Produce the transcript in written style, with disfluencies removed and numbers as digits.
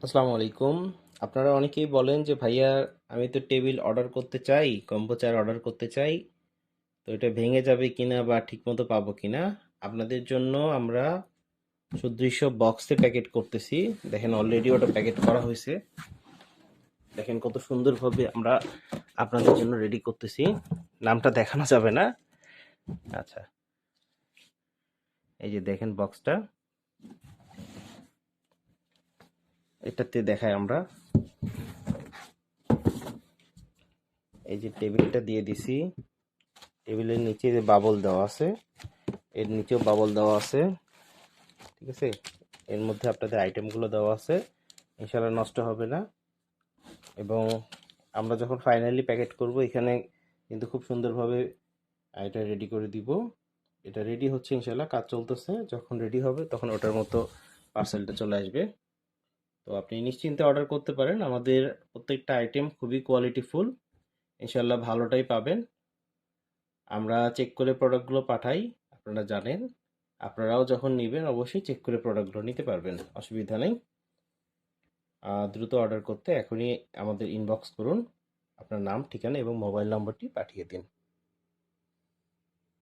আসসালামু আলাইকুম। আপনারা অনেকেই বলেন যে ভাইয়া আমি তো টেবিল অর্ডার করতে চাই, কম্বো চেয়ার অর্ডার করতে চাই, তো এটা ভেঙে যাবে কিনা বা ঠিকমতো পাবো কিনা। আপনাদের জন্য আমরা সুদৃশ্য বক্সে প্যাকেট করতেছি। দেখেন অলরেডি ওটা প্যাকেট করা হয়েছে। দেখেন কত সুন্দরভাবে আমরা আপনাদের জন্য রেডি করতেছি। নামটা দেখানো যাবে না। আচ্ছা, এই যে দেখেন বক্সটা, এটাতে দেখাই আমরা। এই যে টেবিলটা দিয়ে দিছি, টেবিলের নিচে যে বাবল দেওয়া আছে, এর নিচেও বাবল দেওয়া আছে। ঠিক আছে, এর মধ্যে আপনাদের আইটেমগুলো দেওয়া আছে, ইনশাল্লাহ নষ্ট হবে না। এবং আমরা যখন ফাইনালি প্যাকেট করব এখানে কিন্তু খুব সুন্দরভাবে এটা রেডি করে দিব। এটা রেডি হচ্ছে, ইনশাল্লাহ কাজ চলতেছে, যখন রেডি হবে তখন ওটার মতো পার্সেলটা চলে আসবে। তো আপনি নিশ্চিন্তে অর্ডার করতে পারেন, আমাদের প্রত্যেকটা আইটেম খুবই কোয়ালিটিফুল, ইনশাল্লাহ ভালোটাই পাবেন। আমরা চেক করে প্রোডাক্টগুলো পাঠাই, আপনারা জানেন। আপনারাও যখন নেবেন অবশ্যই চেক করে প্রোডাক্টগুলো নিতে পারবেন, অসুবিধা নেই। দ্রুত অর্ডার করতে এখনই আমাদের ইনবক্স করুন, আপনার নাম, ঠিকানা এবং মোবাইল নম্বরটি পাঠিয়ে দিন।